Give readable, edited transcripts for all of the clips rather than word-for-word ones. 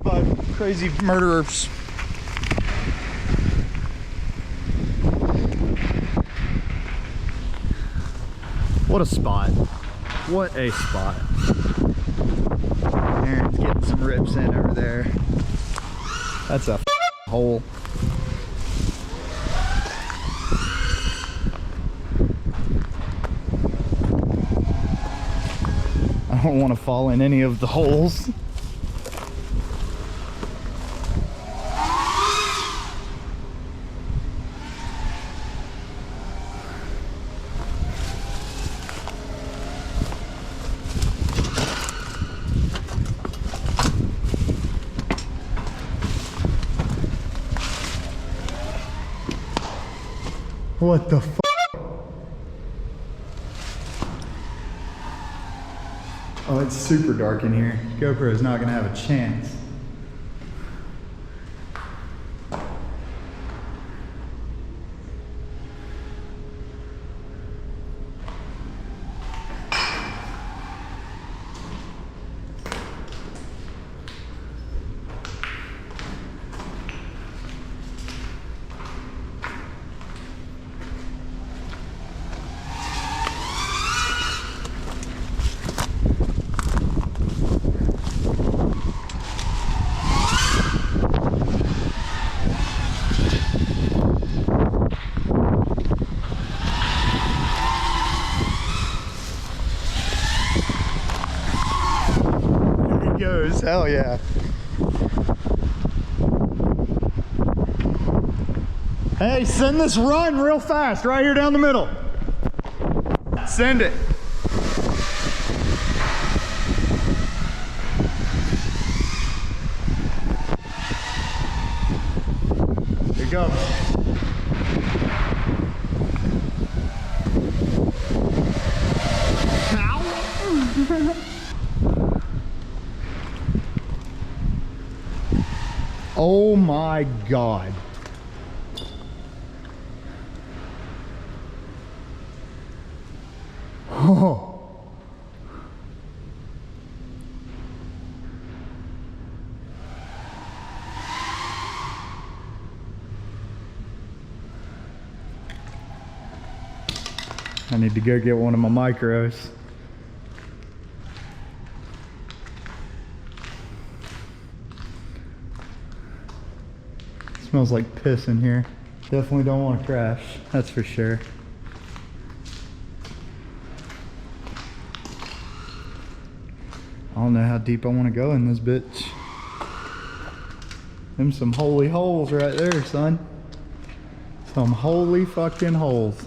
by crazy murderers. What a spot. What a spot. Aaron's getting some rips in over there. That's a hole. I don't want to fall in any of the holes. What the fuck? Oh, it's super dark in here. GoPro's not gonna have a chance. Goes, hell yeah. Hey, send this run real fast right here down the middle. Send it. Here you go. Oh my God. Oh. I need to go get one of my micros. Smells like piss in here. Definitely don't want to crash, that's for sure. I don't know how deep I want to go in this bitch. Them some holy holes right there, son. Some holy fucking holes.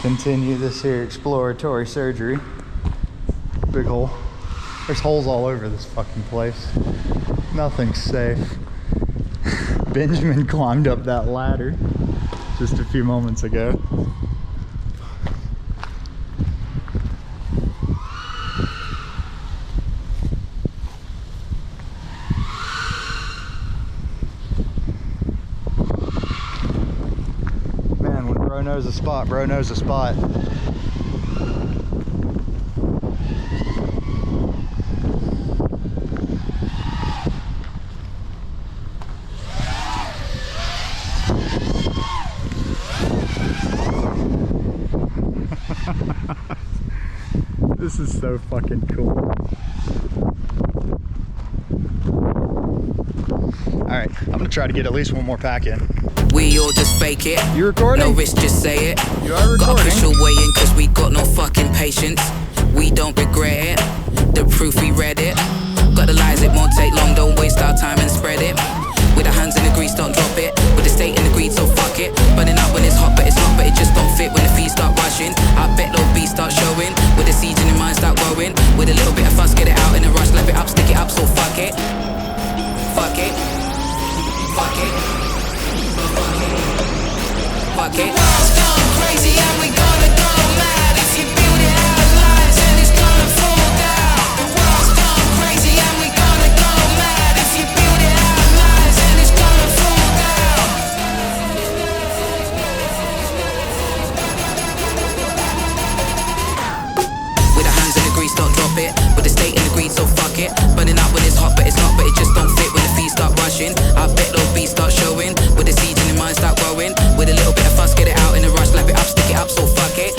Continue this here exploratory surgery. Big hole. There's holes all over this fucking place. Nothing's safe. Benjamin climbed up that ladder just a few moments ago. Bro knows a spot, bro knows a spot. This is so fucking cool. Alright, I'm gonna try to get at least one more pack in. We all just fake it. You recording? No risk, just say it. You are recording. Got official weighing cause we got no fucking patience. We don't regret it. The proof, we read it. Got the lies, it won't take long. Don't waste our time and spread it. With the hands in the grease, don't drop it. With the state in the greed, so fuck it. Burning up when it's hot, but it's not. But it just don't fit when the feet start rushing. I bet low beats start showing. With the seeds in your mind start growing. With a little bit of fuss, get it out in a rush. Lap it up, stick it up, so fuck it. Fuck it. Fuck it. Fuck it. The world's gone crazy and we gotta go mad. If you build it it. Burning up when it's hot, but it's not, but it just don't fit when the feet start rushing. I bet those beats start showing, with the seeds in your mind start growing. With a little bit of fuss, get it out in a rush, lap it up, stick it up, so fuck it.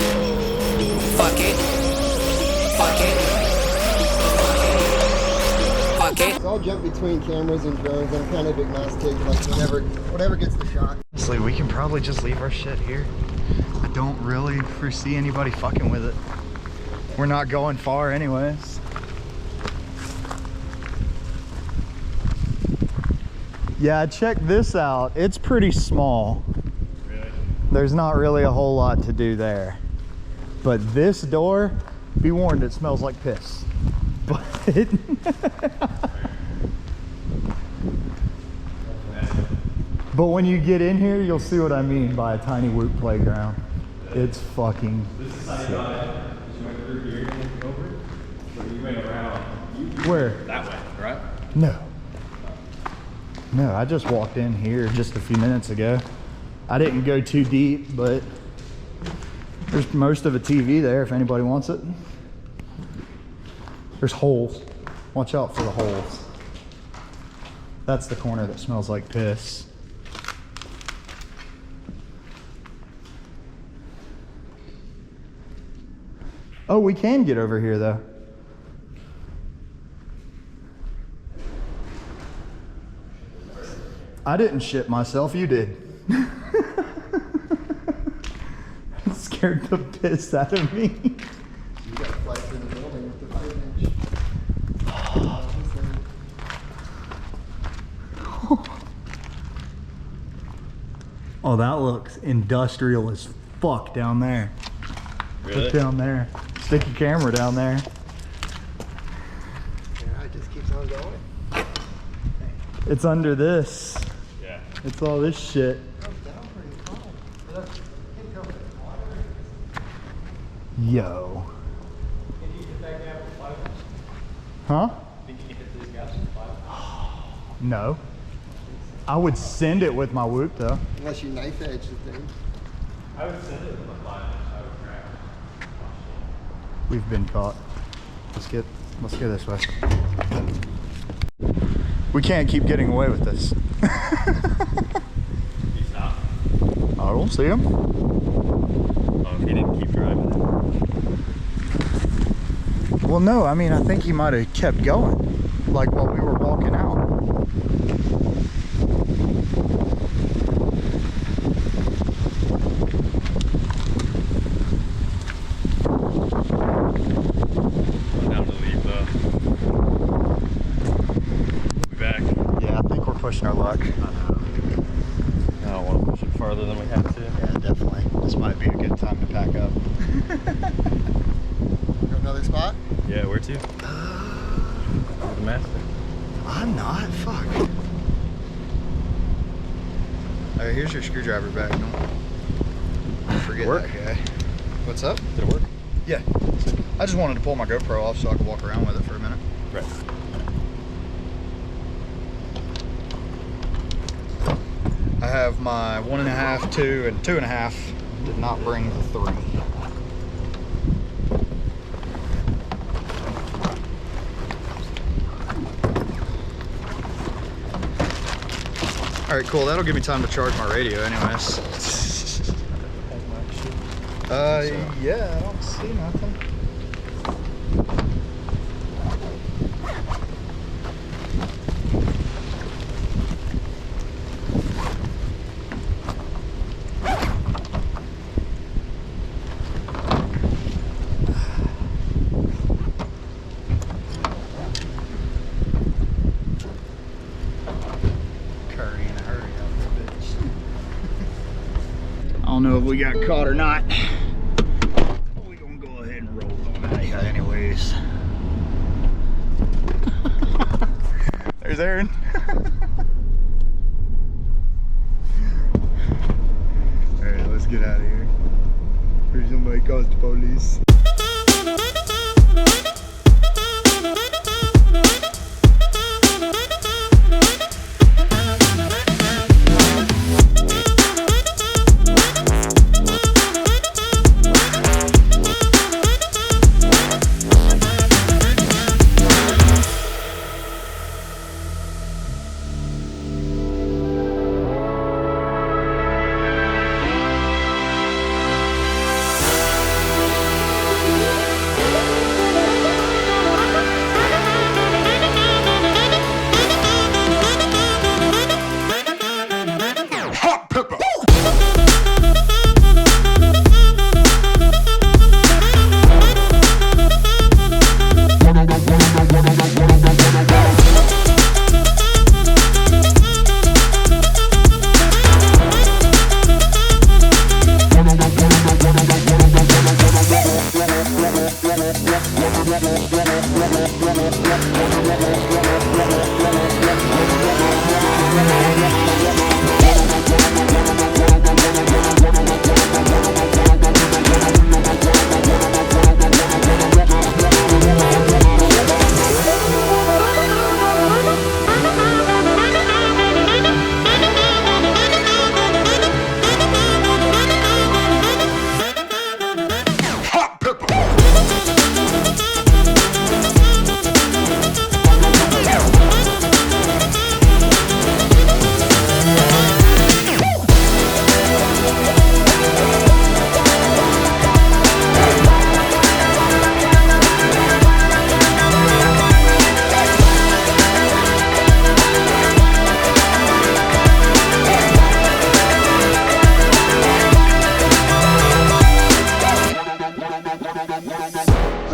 Fuck it. Fuck it. Fuck it. So I'll jump between cameras and drones. I'm kind of agnostic, like whatever gets the shot. Honestly, we can probably just leave our shit here. I don't really foresee anybody fucking with it. We're not going far anyways. Yeah, check this out. It's pretty small. Really? There's not really a whole lot to do there. But this door, be warned, it smells like piss. But but when you get in here, you'll see what I mean by a tiny whoop playground. It's fucking sick. Where? That way, right? No. No, I just walked in here just a few minutes ago. I didn't go too deep, but there's most of a TV there if anybody wants it. There's holes. Watch out for the holes. That's the corner that smells like piss. Oh, we can get over here though. I didn't shit myself, you did. It scared the piss out of me. You got flights in the building with the 5-inch. Oh, that looks industrial as fuck down there. Really? Look down there. Stick your camera down there. Yeah, it just keeps on going. It's under this. Yeah. It's all this shit. It goes down pretty calm. But I can't tell if it's water. Yo. Can you hit that gap with 5 inch? Huh? Think you can hit these gaps with 5 inch? No. I would send it with my whoop though. Unless you knife edge the thing. I would send it with a 5 inch. I would crack. We've been caught. Let's go this way. We can't keep getting away with this. He's not. I don't see him. Oh, if he didn't keep driving it. Well, no, I mean, I think he might have kept going, like while we were walking out. I'm down to leave though. We'll be back. Yeah, I think we're pushing our luck. I don't want to push it farther than we have to. Yeah, definitely. This might be a good time to pack up. Go another spot? Yeah, where to? The master. I'm not. Fuck. Alright, here's your screwdriver back. Don't forget Work? that guy. What's up? Did it work? Yeah. I just wanted to pull my GoPro off so I could walk around with it for a minute. Right. I have my 1.5, 2, and 2.5. Did not bring the 3. All right, cool. That'll give me time to charge my radio anyways. Yeah, I don't see nothing. I don't know if we got caught or not. We're gonna go ahead and roll on out of here anyways. There's Aaron. Alright, let's get out of here. Or somebody calls the police.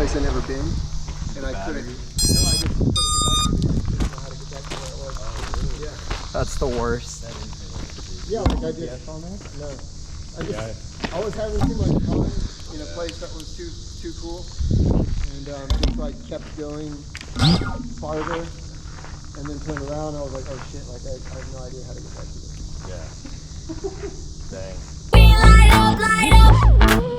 Place I've never been, and I couldn't. No, I just couldn't get back to it. I didn't know how to get back to where it was. Yeah. That's the worst. Yeah, like I just. No. I was having too much fun in a place that was too cool, and just like kept going farther, and then turned around. And I was like, oh shit! Like I have no idea how to get back to this. Yeah. Dang. We light up, light up.